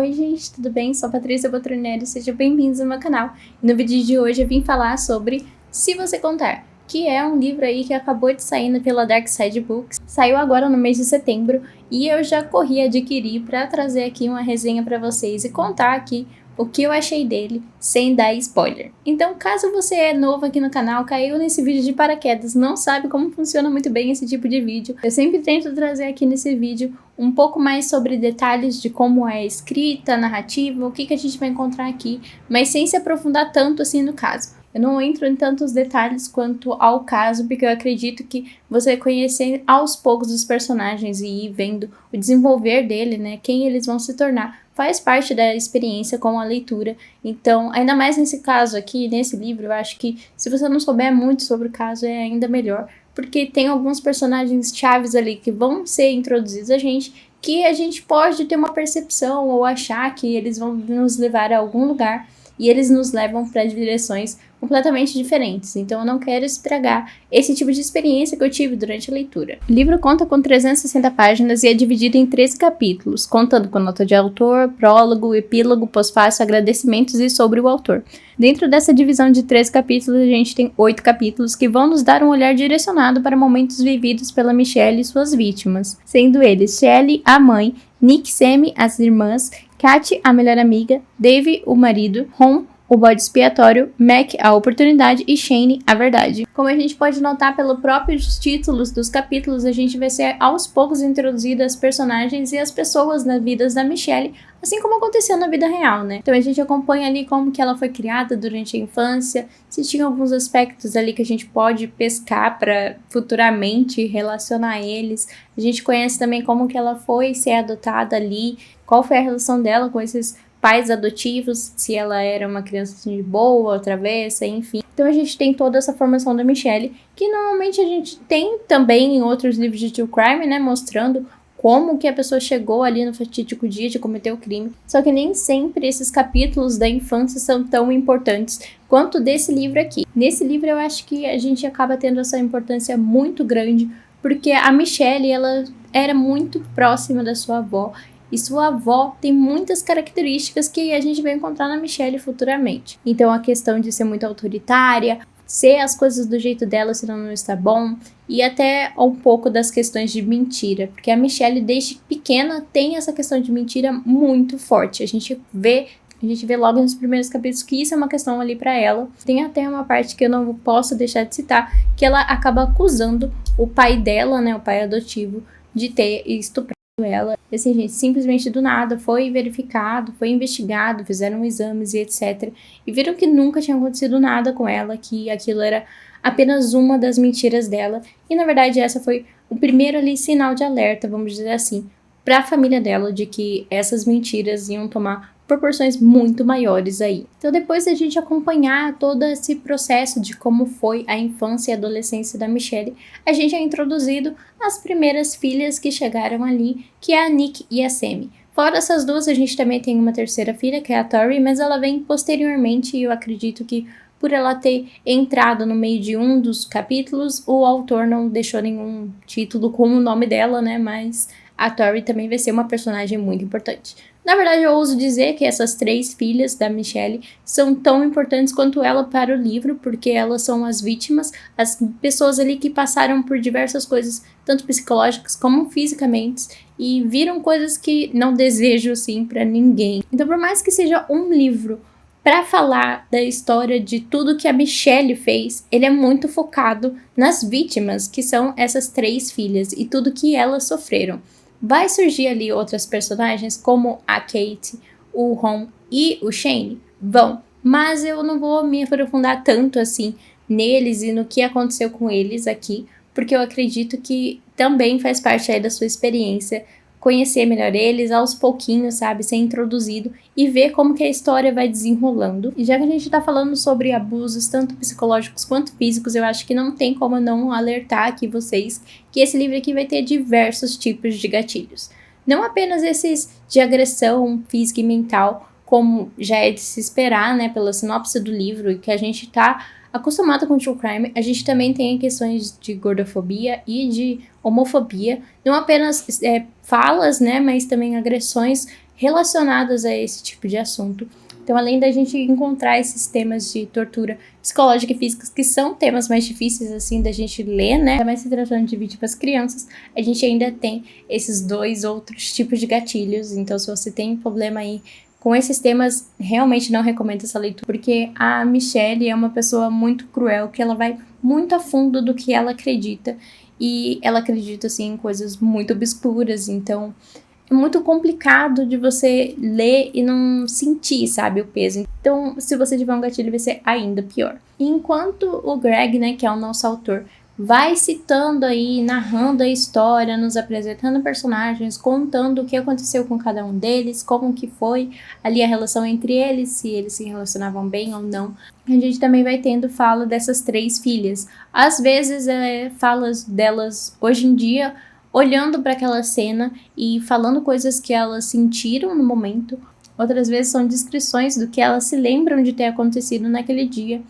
Oi gente, tudo bem? Sou a Patrícia Botronelli, sejam bem-vindos ao meu canal. E no vídeo de hoje eu vim falar sobre Se Você Contar, que é um livro aí que acabou de sair pela Dark Side Books. Saiu agora no mês de setembro e eu já corri adquirir para trazer aqui uma resenha para vocês e contar aqui o que eu achei dele, sem dar spoiler. Então, caso você é novo aqui no canal, caiu nesse vídeo de paraquedas, não sabe como funciona muito bem esse tipo de vídeo, eu sempre tento trazer aqui nesse vídeo um pouco mais sobre detalhes de como é escrita, a narrativa, o que a gente vai encontrar aqui, mas sem se aprofundar tanto assim no caso. Eu não entro em tantos detalhes quanto ao caso, porque eu acredito que você conhecer aos poucos os personagens e ir vendo o desenvolver dele, né, quem eles vão se tornar, faz parte da experiência com a leitura. Então, ainda mais nesse caso aqui, nesse livro, eu acho que se você não souber muito sobre o caso, é ainda melhor, porque tem alguns personagens chaves ali que vão ser introduzidos a gente, que a gente pode ter uma percepção ou achar que eles vão nos levar a algum lugar, e eles nos levam para direções completamente diferentes, então eu não quero estragar esse tipo de experiência que eu tive durante a leitura. O livro conta com 360 páginas e é dividido em 13 capítulos, contando com nota de autor, prólogo, epílogo, pós-fácil, agradecimentos e sobre o autor. Dentro dessa divisão de 13 capítulos, a gente tem 8 capítulos que vão nos dar um olhar direcionado para momentos vividos pela Michelle e suas vítimas, sendo eles Shelley, a mãe, Nick, Sammy, as irmãs, Kat, a melhor amiga, Dave, o marido, Ron, o bode expiatório, Mac, a oportunidade e Shane, a verdade. Como a gente pode notar pelos próprios títulos dos capítulos, a gente vai ser aos poucos introduzido as personagens e as pessoas nas vidas da Michelle, assim como aconteceu na vida real, né? Então a gente acompanha ali como que ela foi criada durante a infância, se tinha alguns aspectos ali que a gente pode pescar para futuramente relacionar eles. A gente conhece também como que ela foi ser adotada ali, qual foi a relação dela com esses pais adotivos, se ela era uma criança assim, de boa, travessa, enfim. Então a gente tem toda essa formação da Michelle, que normalmente a gente tem também em outros livros de true crime, né, mostrando como que a pessoa chegou ali no fatídico dia de cometer o crime. Só que nem sempre esses capítulos da infância são tão importantes quanto desse livro aqui. Nesse livro eu acho que a gente acaba tendo essa importância muito grande, porque a Michelle, ela era muito próxima da sua avó, e sua avó tem muitas características que a gente vai encontrar na Michelle futuramente. Então a questão de ser muito autoritária, ser as coisas do jeito dela senão não está bom, e até um pouco das questões de mentira, porque a Michelle desde pequena tem essa questão de mentira muito forte. A gente vê logo nos primeiros capítulos que isso é uma questão ali pra ela. Tem até uma parte que eu não posso deixar de citar, que ela acaba acusando o pai dela, né, o pai adotivo, de ter estuprado ela. E assim, gente, simplesmente do nada foi verificado, foi investigado, fizeram exames e etc. E viram que nunca tinha acontecido nada com ela, que aquilo era apenas uma das mentiras dela. E na verdade essa foi o primeiro ali sinal de alerta, vamos dizer assim, para a família dela, de que essas mentiras iam tomar proporções muito maiores aí. Então depois da gente acompanhar todo esse processo de como foi a infância e adolescência da Michelle, a gente é introduzido às primeiras filhas que chegaram ali, que é a Nick e a Sammy. Fora essas duas, a gente também tem uma terceira filha, que é a Tori, mas ela vem posteriormente e eu acredito que por ela ter entrado no meio de um dos capítulos, o autor não deixou nenhum título com o nome dela, né, mas a Tori também vai ser uma personagem muito importante. Na verdade, eu ouso dizer que essas 3 filhas da Michelle são tão importantes quanto ela para o livro, porque elas são as vítimas, as pessoas ali que passaram por diversas coisas, tanto psicológicas como fisicamente, e viram coisas que não desejo, assim, para ninguém. Então, por mais que seja um livro para falar da história de tudo que a Michelle fez, ele é muito focado nas vítimas, que são essas 3 filhas, e tudo que elas sofreram. Vai surgir ali outras personagens como a Kate, o Ron e o Shane? Vão, mas eu não vou me aprofundar tanto assim neles e no que aconteceu com eles aqui, porque eu acredito que também faz parte aí da sua experiência conhecer melhor eles aos pouquinhos, sabe, ser introduzido e ver como que a história vai desenrolando. E já que a gente tá falando sobre abusos tanto psicológicos quanto físicos, eu acho que não tem como não alertar aqui vocês que esse livro aqui vai ter diversos tipos de gatilhos. Não apenas esses de agressão física e mental, como já é de se esperar, né, pela sinopse do livro e que a gente tá acostumado com true crime, a gente também tem questões de gordofobia e de homofobia, não apenas falas, né, mas também agressões relacionadas a esse tipo de assunto. Então, além da gente encontrar esses temas de tortura psicológica e física, que são temas mais difíceis, assim, da gente ler, né? Ainda mais se tratando de vítimas crianças, a gente ainda tem esses 2 outros tipos de gatilhos. Então, se você tem problema aí com esses temas, realmente não recomendo essa leitura, porque a Michelle é uma pessoa muito cruel, que ela vai muito a fundo do que ela acredita, e ela acredita, assim, em coisas muito obscuras. Então é muito complicado de você ler e não sentir, sabe, o peso. Então, se você tiver um gatilho, vai ser ainda pior. E enquanto o Greg, né, que é o nosso autor, vai citando aí, narrando a história, nos apresentando personagens, contando o que aconteceu com cada um deles, como que foi ali a relação entre eles, se eles se relacionavam bem ou não. A gente também vai tendo fala dessas 3 filhas. Às vezes, falas delas hoje em dia, olhando para aquela cena e falando coisas que elas sentiram no momento. Outras vezes são descrições do que elas se lembram de ter acontecido naquele dia.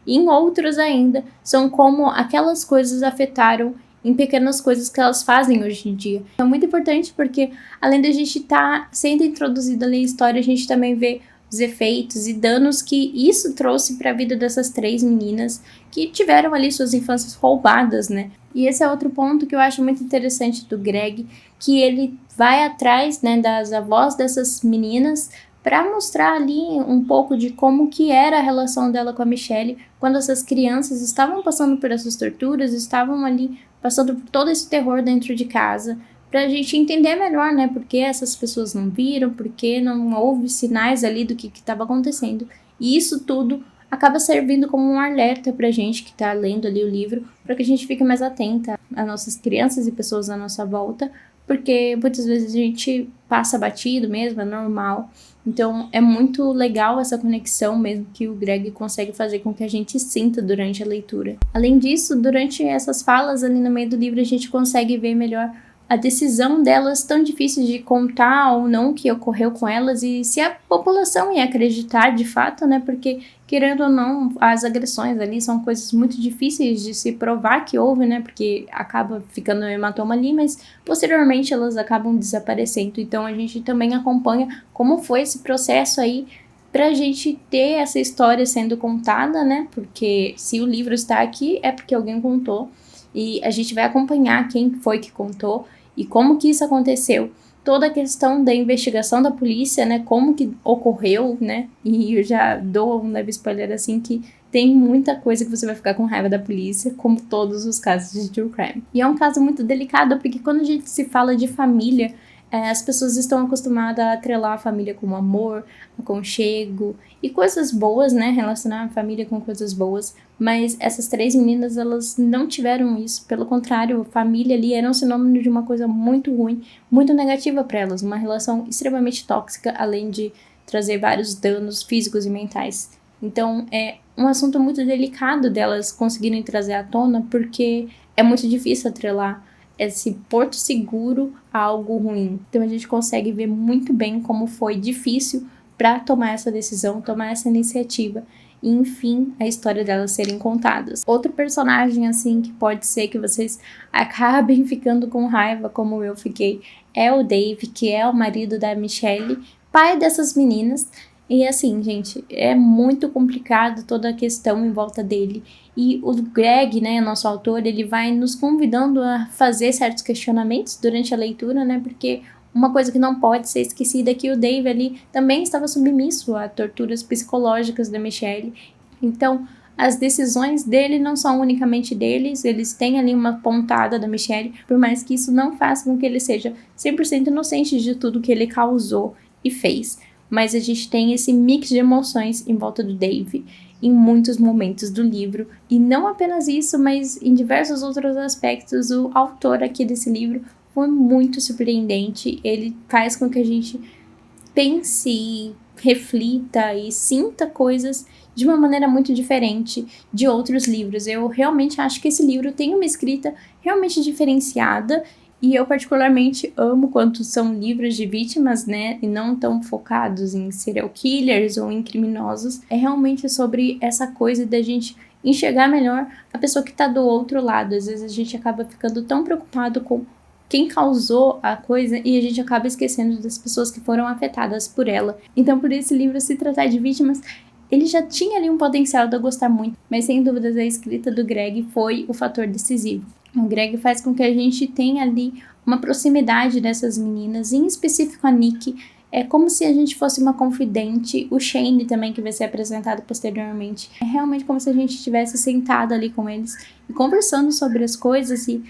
E em outros ainda, são como aquelas coisas afetaram em pequenas coisas que elas fazem hoje em dia. É muito importante porque, além da gente estar sendo introduzido ali a história, a gente também vê os efeitos e danos que isso trouxe para a vida dessas 3 meninas que tiveram ali suas infâncias roubadas, né? E esse é outro ponto que eu acho muito interessante do Greg, que ele vai atrás, né, das avós dessas meninas para mostrar ali um pouco de como que era a relação dela com a Michelle quando essas crianças estavam passando por essas torturas, estavam ali passando por todo esse terror dentro de casa, pra gente entender melhor, né, por que essas pessoas não viram, por que não houve sinais ali do que estava acontecendo. E isso tudo acaba servindo como um alerta pra gente que tá lendo ali o livro, para que a gente fique mais atenta às nossas crianças e pessoas à nossa volta, porque muitas vezes a gente passa batido mesmo, é normal. Então é muito legal essa conexão mesmo que o Greg consegue fazer com que a gente sinta durante a leitura. Além disso, durante essas falas ali no meio do livro, a gente consegue ver melhor a decisão delas tão difícil de contar ou não o que ocorreu com elas e se a população ia acreditar de fato, né? Porque, querendo ou não, as agressões ali são coisas muito difíceis de se provar que houve, né? Porque acaba ficando um hematoma ali, mas posteriormente elas acabam desaparecendo. Então a gente também acompanha como foi esse processo aí pra gente ter essa história sendo contada, né? Porque se o livro está aqui é porque alguém contou. E a gente vai acompanhar quem foi que contou e como que isso aconteceu. Toda a questão da investigação da polícia, né, como que ocorreu, né, e eu já dou um leve spoiler assim que tem muita coisa que você vai ficar com raiva da polícia, como todos os casos de true crime. E é um caso muito delicado, porque quando a gente se fala de família, as pessoas estão acostumadas a atrelar a família com amor, aconchego e coisas boas, né? Relacionar a família com coisas boas. Mas essas 3 meninas, elas não tiveram isso. Pelo contrário, a família ali era um sinônimo de uma coisa muito ruim, muito negativa para elas. Uma relação extremamente tóxica, além de trazer vários danos físicos e mentais. Então, é um assunto muito delicado delas conseguirem trazer à tona, porque é muito difícil atrelar esse porto seguro a algo ruim. Então a gente consegue ver muito bem como foi difícil para tomar essa decisão, tomar essa iniciativa e, enfim, a história delas serem contadas. Outro personagem, assim, que pode ser que vocês acabem ficando com raiva, como eu fiquei, é o Dave, que é o marido da Michelle, pai dessas meninas. E assim, gente, é muito complicado toda a questão em volta dele. E o Greg, né, nosso autor, ele vai nos convidando a fazer certos questionamentos durante a leitura, né, porque uma coisa que não pode ser esquecida é que o Dave ali também estava submisso a torturas psicológicas da Michelle. Então, as decisões dele não são unicamente deles, eles têm ali uma pontada da Michelle, por mais que isso não faça com que ele seja 100% inocente de tudo que ele causou e fez. Mas a gente tem esse mix de emoções em volta do Dave em muitos momentos do livro. E não apenas isso, mas em diversos outros aspectos, o autor aqui desse livro foi muito surpreendente. Ele faz com que a gente pense, reflita e sinta coisas de uma maneira muito diferente de outros livros. Eu realmente acho que esse livro tem uma escrita realmente diferenciada. E eu particularmente amo quando são livros de vítimas, né, e não tão focados em serial killers ou em criminosos. É realmente sobre essa coisa da gente enxergar melhor a pessoa que tá do outro lado. Às vezes a gente acaba ficando tão preocupado com quem causou a coisa e a gente acaba esquecendo das pessoas que foram afetadas por ela. Então, por esse livro se tratar de vítimas, ele já tinha ali um potencial de eu gostar muito, mas sem dúvidas a escrita do Greg foi o fator decisivo. O Greg faz com que a gente tenha ali uma proximidade dessas meninas, em específico a Nikki. É como se a gente fosse uma confidente, o Shane também, que vai ser apresentado posteriormente. É realmente como se a gente estivesse sentado ali com eles e conversando sobre as coisas e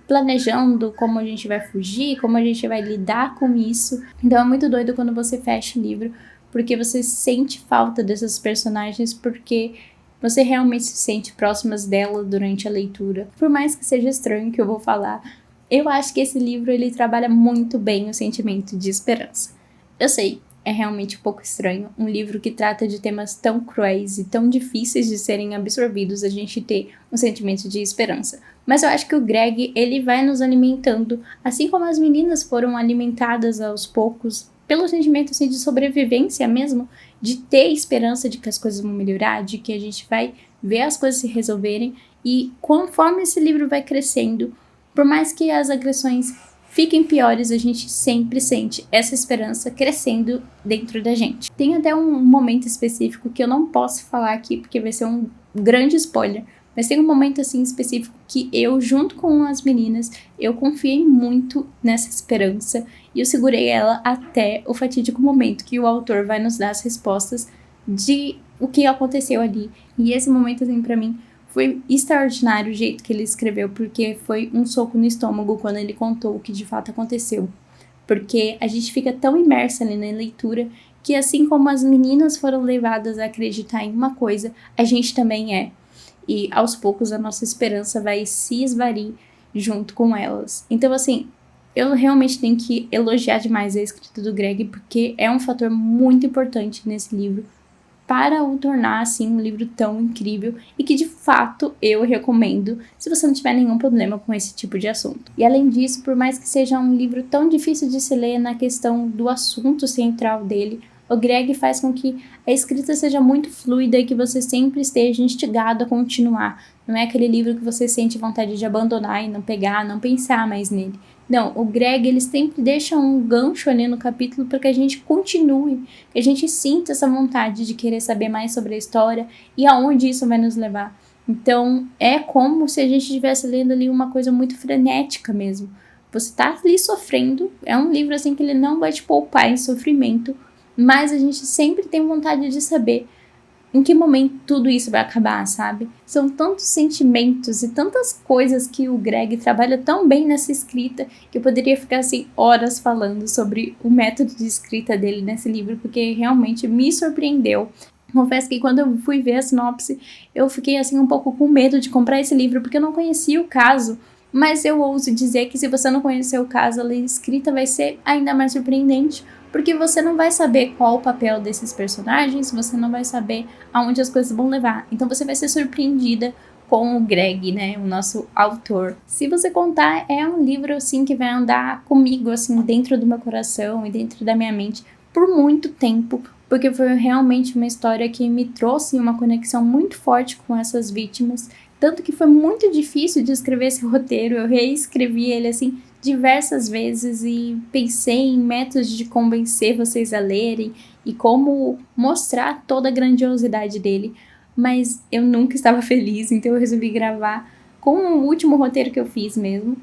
planejando como a gente vai fugir, como a gente vai lidar com isso. Então é muito doido quando você fecha o livro, porque você sente falta dessas personagens, porque você realmente se sente próximas dela durante a leitura. Por mais que seja estranho que eu vou falar, eu acho que esse livro ele trabalha muito bem o sentimento de esperança. Eu sei, é realmente um pouco estranho, um livro que trata de temas tão cruéis e tão difíceis de serem absorvidos, a gente ter um sentimento de esperança. Mas eu acho que o Greg, ele vai nos alimentando, assim como as meninas foram alimentadas aos poucos, pelo sentimento assim, de sobrevivência mesmo, de ter esperança de que as coisas vão melhorar, de que a gente vai ver as coisas se resolverem. E conforme esse livro vai crescendo, por mais que as agressões fiquem piores, a gente sempre sente essa esperança crescendo dentro da gente. Tem até um momento específico que eu não posso falar aqui, porque vai ser um grande spoiler, mas tem um momento assim específico que eu, junto com as meninas, eu confiei muito nessa esperança e eu segurei ela até o fatídico momento que o autor vai nos dar as respostas de o que aconteceu ali. E esse momento, assim, pra mim, foi extraordinário o jeito que ele escreveu, porque foi um soco no estômago quando ele contou o que de fato aconteceu. Porque a gente fica tão imersa ali na leitura que, assim como as meninas foram levadas a acreditar em uma coisa, a gente também é. E aos poucos a nossa esperança vai se esvair junto com elas. Então, assim, eu realmente tenho que elogiar demais a escrita do Greg, porque é um fator muito importante nesse livro para o tornar, assim, um livro tão incrível e que, de fato, eu recomendo se você não tiver nenhum problema com esse tipo de assunto. E, além disso, por mais que seja um livro tão difícil de se ler na questão do assunto central dele, o Greg faz com que a escrita seja muito fluida e que você sempre esteja instigado a continuar. Não é aquele livro que você sente vontade de abandonar e não pegar, não pensar mais nele. Não, o Greg, ele sempre deixa um gancho ali no capítulo para que a gente continue, que a gente sinta essa vontade de querer saber mais sobre a história e aonde isso vai nos levar. Então, é como se a gente estivesse lendo ali uma coisa muito frenética mesmo. Você tá ali sofrendo, é um livro assim que ele não vai te poupar em sofrimento, mas a gente sempre tem vontade de saber em que momento tudo isso vai acabar, sabe? São tantos sentimentos e tantas coisas que o Greg trabalha tão bem nessa escrita que eu poderia ficar assim horas falando sobre o método de escrita dele nesse livro, porque realmente me surpreendeu. Confesso que quando eu fui ver a sinopse, eu fiquei assim um pouco com medo de comprar esse livro, porque eu não conhecia o caso. Mas eu ouso dizer que se você não conhecer o caso, a escrita vai ser ainda mais surpreendente, porque você não vai saber qual o papel desses personagens, você não vai saber aonde as coisas vão levar. Então você vai ser surpreendida com o Greg, né, o nosso autor. Se você contar, é um livro assim que vai andar comigo assim dentro do meu coração e dentro da minha mente por muito tempo, porque foi realmente uma história que me trouxe uma conexão muito forte com essas vítimas. Tanto que foi muito difícil de escrever esse roteiro, eu reescrevi ele assim diversas vezes e pensei em métodos de convencer vocês a lerem e como mostrar toda a grandiosidade dele, mas eu nunca estava feliz, então eu resolvi gravar com o último roteiro que eu fiz mesmo,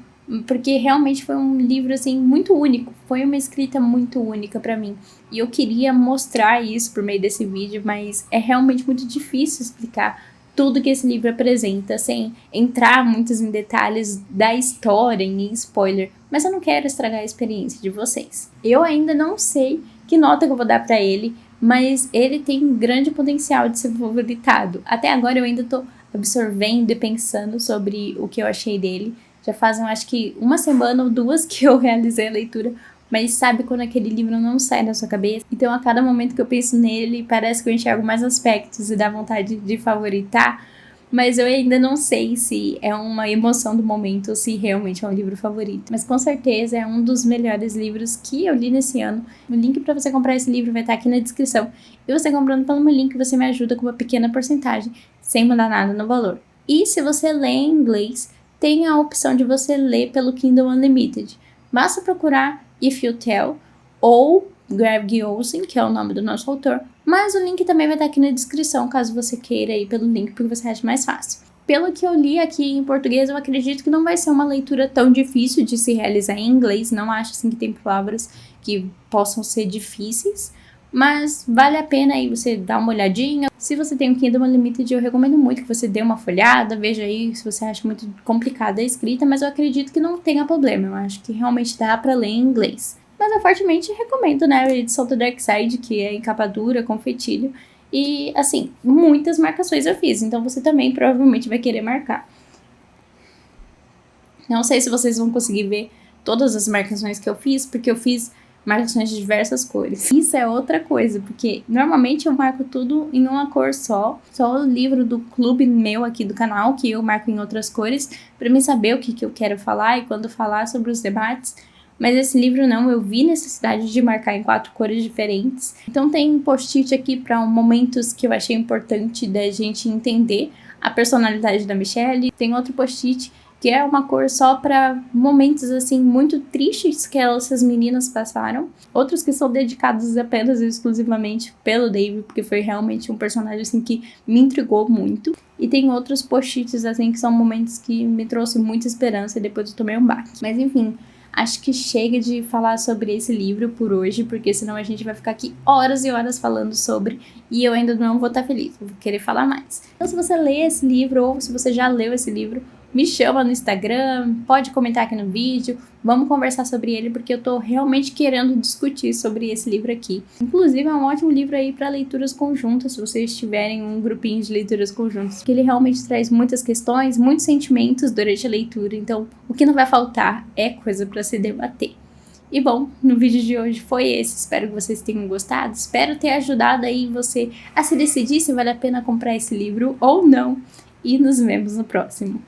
porque realmente foi um livro assim muito único, foi uma escrita muito única para mim e eu queria mostrar isso por meio desse vídeo, mas é realmente muito difícil explicar tudo que esse livro apresenta, sem entrar muitos em detalhes da história em spoiler, mas eu não quero estragar a experiência de vocês. Eu ainda não sei que nota que eu vou dar pra ele, mas ele tem um grande potencial de ser favoritado. Até agora eu ainda tô absorvendo e pensando sobre o que eu achei dele. Já fazem, acho que, uma semana ou duas que eu realizei a leitura, mas sabe quando aquele livro não sai da sua cabeça? Então, a cada momento que eu penso nele, parece que eu enxergo mais aspectos e dá vontade de favoritar, mas eu ainda não sei se é uma emoção do momento ou se realmente é um livro favorito. Mas com certeza é um dos melhores livros que eu li nesse ano. O link para você comprar esse livro vai estar aqui na descrição. E você comprando pelo meu link, você me ajuda com uma pequena porcentagem, sem mudar nada no valor. E se você lê em inglês, tem a opção de você ler pelo Kindle Unlimited. basta procurar If You Tell ou Greg Olsen, que é o nome do nosso autor, mas o link também vai estar aqui na descrição, caso você queira ir pelo link, porque você acha mais fácil. Pelo que eu li aqui em português, eu acredito que não vai ser uma leitura tão difícil de se realizar em inglês, não acho assim que tem palavras que possam ser difíceis, mas vale a pena aí você dar uma olhadinha. Se você tem o Kindle Unlimited, eu recomendo muito que você dê uma folhada, veja aí se você acha muito complicada a escrita, mas eu acredito que não tenha problema, eu acho que realmente dá pra ler em inglês. Mas eu fortemente recomendo, né, a edição do Dark Side, que é em capa dura, com fetilho. E, assim, muitas marcações eu fiz, então você também provavelmente vai querer marcar. Não sei se vocês vão conseguir ver todas as marcações que eu fiz, porque eu fiz marcações de diversas cores. Isso é outra coisa, porque normalmente eu marco tudo em uma cor só o livro do clube meu aqui do canal, que eu marco em outras cores, pra mim saber o que eu quero falar e quando falar sobre os debates. Mas esse livro não, eu vi necessidade de marcar em 4 cores diferentes. Então tem um post-it aqui para momentos que eu achei importante da gente entender a personalidade da Michelle. Tem outro post-it que é uma cor só para momentos assim muito tristes que essas meninas passaram. Outros que são dedicados apenas e exclusivamente pelo Dave, porque foi realmente um personagem assim que me intrigou muito. E tem outros post-its assim que são momentos que me trouxe muita esperança e depois eu tomei um baque. Mas enfim, acho que chega de falar sobre esse livro por hoje, porque senão a gente vai ficar aqui horas e horas falando sobre, e eu ainda não vou estar feliz, eu vou querer falar mais. Então se você lê esse livro, ou se você já leu esse livro, me chama no Instagram, pode comentar aqui no vídeo, vamos conversar sobre ele, porque eu tô realmente querendo discutir sobre esse livro aqui. Inclusive é um ótimo livro aí para leituras conjuntas, se vocês tiverem um grupinho de leituras conjuntas, porque ele realmente traz muitas questões, muitos sentimentos durante a leitura, então o que não vai faltar é coisa para se debater. E bom, no vídeo de hoje foi esse, espero que vocês tenham gostado, espero ter ajudado aí você a se decidir se vale a pena comprar esse livro ou não, e nos vemos no próximo.